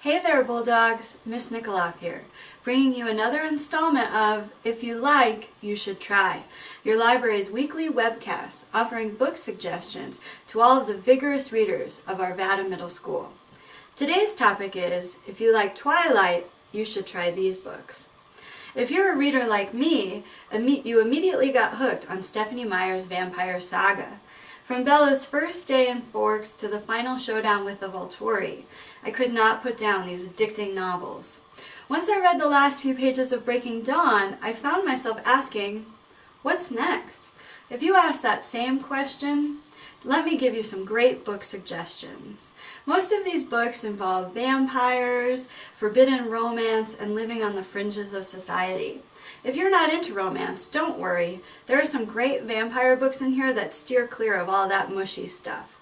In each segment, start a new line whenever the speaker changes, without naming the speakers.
Hey there, Bulldogs! Miss Nikoloff here, bringing you another installment of If You Like, You Should Try, your library's weekly webcast offering book suggestions to all of the vigorous readers of Arvada Middle School. Today's topic is, if you like Twilight, you should try these books. If you're a reader like me, you immediately got hooked on Stephenie Meyer's vampire saga. From Bella's first day in Forks to the final showdown with the Volturi, I could not put down these addicting novels. Once I read the last few pages of Breaking Dawn, I found myself asking, what's next? If you ask that same question, let me give you some great book suggestions. Most of these books involve vampires, forbidden romance, and living on the fringes of society. If you're not into romance, don't worry. There are some great vampire books in here that steer clear of all that mushy stuff.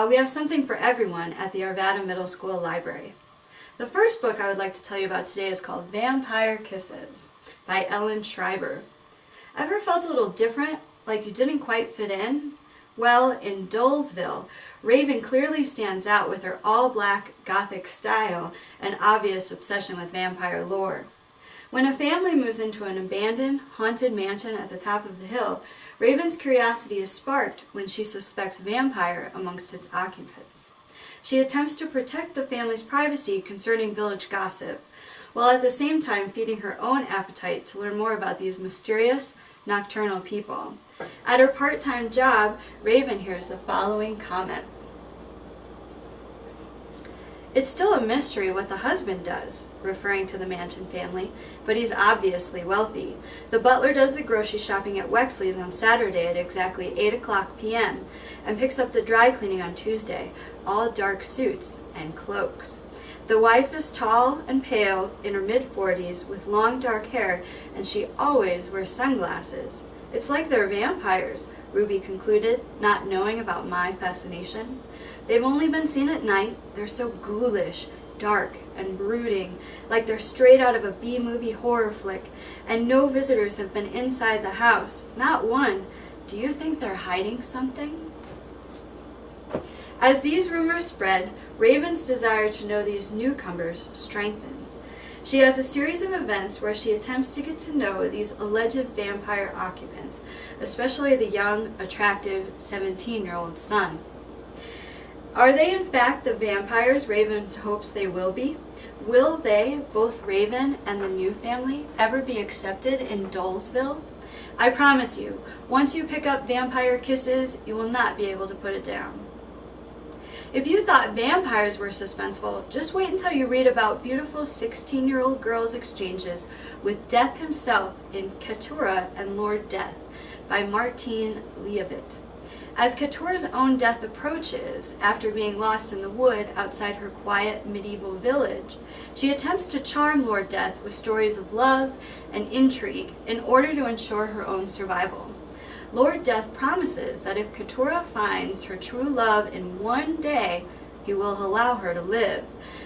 We have something for everyone at the Arvada Middle School Library. The first book I would like to tell you about today is called Vampire Kisses by Ellen Schreiber. Ever felt a little different, like you didn't quite fit in? Well, in Dolesville, Raven clearly stands out with her all-black Gothic style and obvious obsession with vampire lore. When a family moves into an abandoned, haunted mansion at the top of the hill, Raven's curiosity is sparked when she suspects vampire amongst its occupants. She attempts to protect the family's privacy concerning village gossip, while at the same time feeding her own appetite to learn more about these mysterious, nocturnal people. At her part-time job, Raven hears the following comment. It's still a mystery what the husband does, referring to the mansion family, but he's obviously wealthy. The butler does the grocery shopping at Wexley's on Saturday at exactly 8 p.m. and picks up the dry cleaning on Tuesday, all dark suits and cloaks. The wife is tall and pale, in her mid-40s, with long dark hair, and she always wears sunglasses. It's like they're vampires, Ruby concluded, not knowing about my fascination. They've only been seen at night. They're so ghoulish, dark, and brooding, like they're straight out of a B-movie horror flick, and no visitors have been inside the house, not one. Do you think they're hiding something? As these rumors spread, Raven's desire to know these newcomers strengthens. She has a series of events where she attempts to get to know these alleged vampire occupants, especially the young, attractive 17-year-old son. Are they in fact the vampires Raven hopes they will be? Will they, both Raven and the new family, ever be accepted in Dolesville? I promise you, once you pick up Vampire Kisses, you will not be able to put it down. If you thought vampires were suspenseful, just wait until you read about beautiful 16-year-old girls' exchanges with Death himself in Keturah and Lord Death by Martine Leavitt. As Keturah's own death approaches, after being lost in the wood outside her quiet medieval village, she attempts to charm Lord Death with stories of love and intrigue in order to ensure her own survival. Lord Death promises that if Keturah finds her true love in one day, he will allow her to live.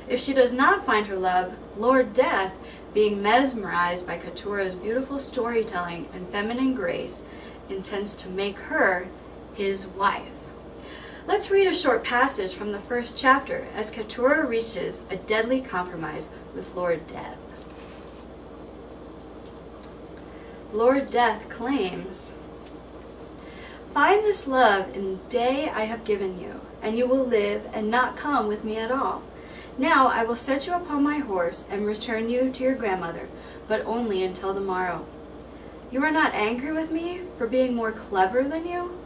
If she does not find her love, Lord Death, being mesmerized by Keturah's beautiful storytelling and feminine grace, intends to make her his wife. Let's read a short passage from the first chapter as Keturah reaches a deadly compromise with Lord Death. Lord Death claims, "Find this love in the day I have given you, and you will live and not come with me at all. Now I will set you upon my horse and return you to your grandmother, but only until the morrow. You are not angry with me for being more clever than you?"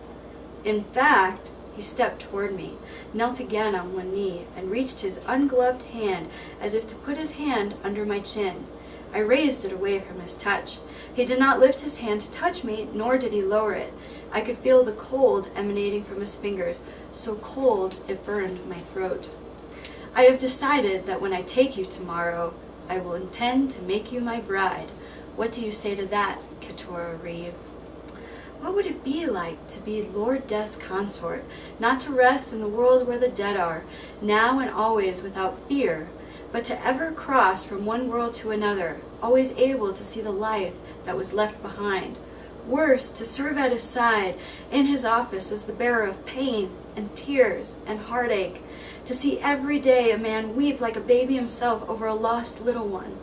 In fact, he stepped toward me, knelt again on one knee, and reached his ungloved hand as if to put his hand under my chin. I raised it away from his touch. He did not lift his hand to touch me, nor did he lower it. I could feel the cold emanating from his fingers, so cold it burned my throat. "I have decided that when I take you tomorrow, I will intend to make you my bride. What do you say to that, Keturah Reeve?" What would it be like to be Lord Death's consort, not to rest in the world where the dead are, now and always without fear, but to ever cross from one world to another, always able to see the life that was left behind? Worse, to serve at his side, in his office as the bearer of pain and tears and heartache, to see every day a man weep like a baby himself over a lost little one,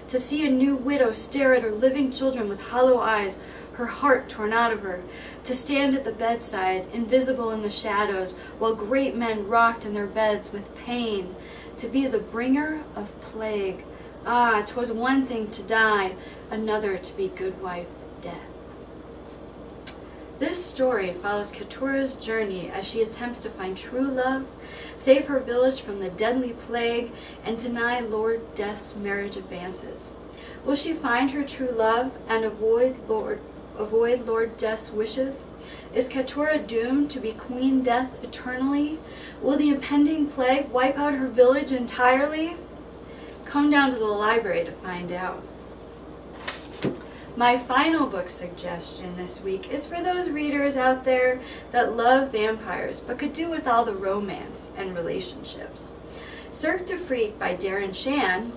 to see a new widow stare at her living children with hollow eyes, her heart torn out of her, to stand at the bedside, invisible in the shadows, while great men rocked in their beds with pain, to be the bringer of plague. Ah, 'twas one thing to die, another to be good wife, death. This story follows Keturah's journey as she attempts to find true love, save her village from the deadly plague, and deny Lord Death's marriage advances. Will she find her true love and avoid Lord Death's wishes? Is Keturah doomed to be Queen Death eternally? Will the impending plague wipe out her village entirely? Come down to the library to find out. My final book suggestion this week is for those readers out there that love vampires but could do with all the romance and relationships. Cirque du Freak by Darren Shan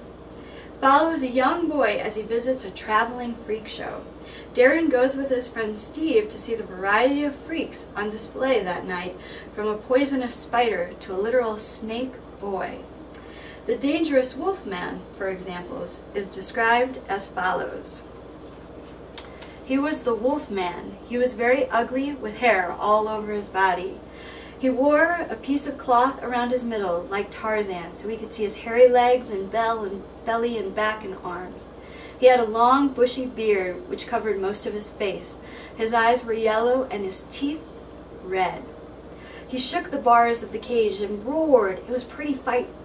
follows a young boy as he visits a traveling freak show. Darren goes with his friend Steve to see the variety of freaks on display that night, from a poisonous spider to a literal snake boy. The dangerous wolfman, for example, is described as follows. He was the wolfman. He was very ugly, with hair all over his body. He wore a piece of cloth around his middle, like Tarzan, so we could see his hairy legs and belly and back and arms. He had a long, bushy beard, which covered most of his face. His eyes were yellow and his teeth red. He shook the bars of the cage and roared. It was pretty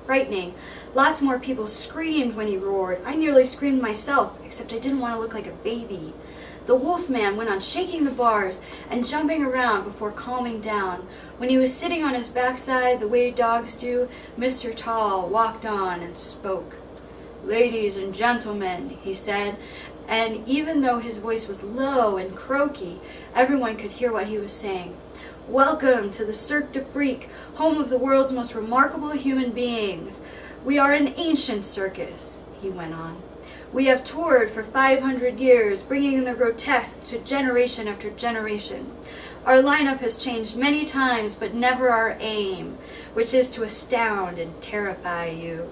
frightening. Lots more people screamed when he roared. I nearly screamed myself, except I didn't want to look like a baby. The wolfman went on shaking the bars and jumping around before calming down. When he was sitting on his backside the way dogs do, Mr. Tall walked on and spoke. "Ladies and gentlemen," he said, and even though his voice was low and croaky, everyone could hear what he was saying. "Welcome to the Cirque du Freak, home of the world's most remarkable human beings. We are an ancient circus," he went on. "We have toured for 500 years, bringing the grotesque to generation after generation. Our lineup has changed many times, but never our aim, which is to astound and terrify you.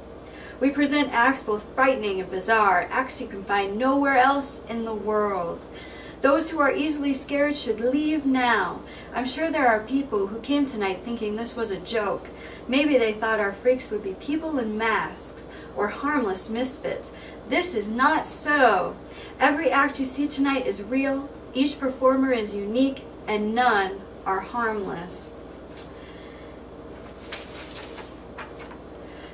We present acts both frightening and bizarre, acts you can find nowhere else in the world. Those who are easily scared should leave now. I'm sure there are people who came tonight thinking this was a joke. Maybe they thought our freaks would be people in masks or harmless misfits. This is not so. Every act you see tonight is real, each performer is unique, and none are harmless."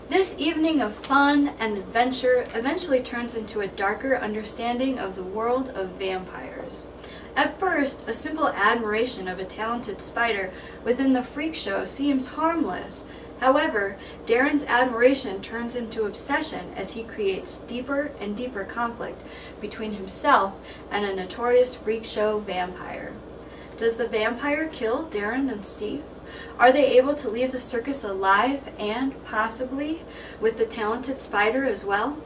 This evening of fun and adventure eventually turns into a darker understanding of the world of vampires. At first, a simple admiration of a talented spider within the freak show seems harmless. However, Darren's admiration turns into obsession as he creates deeper and deeper conflict between himself and a notorious freak show vampire. Does the vampire kill Darren and Steve? Are they able to leave the circus alive and, possibly, with the talented spider as well?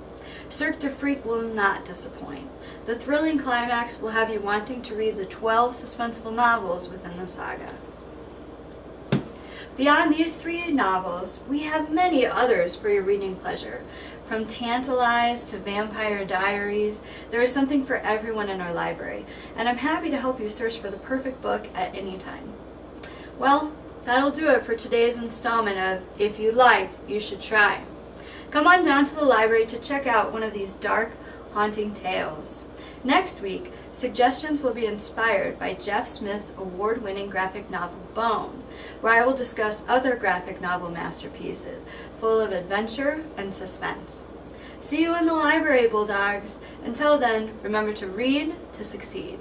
Cirque du Freak will not disappoint. The thrilling climax will have you wanting to read the 12 suspenseful novels within the saga. Beyond these 3 novels, we have many others for your reading pleasure. From Tantalize to Vampire Diaries, there is something for everyone in our library, and I'm happy to help you search for the perfect book at any time. Well, that'll do it for today's installment of If You Liked, You Should Try. Come on down to the library to check out one of these dark, haunting tales. Next week, suggestions will be inspired by Jeff Smith's award-winning graphic novel Bone, where I will discuss other graphic novel masterpieces full of adventure and suspense. See you in the library, Bulldogs. Until then, remember to read to succeed.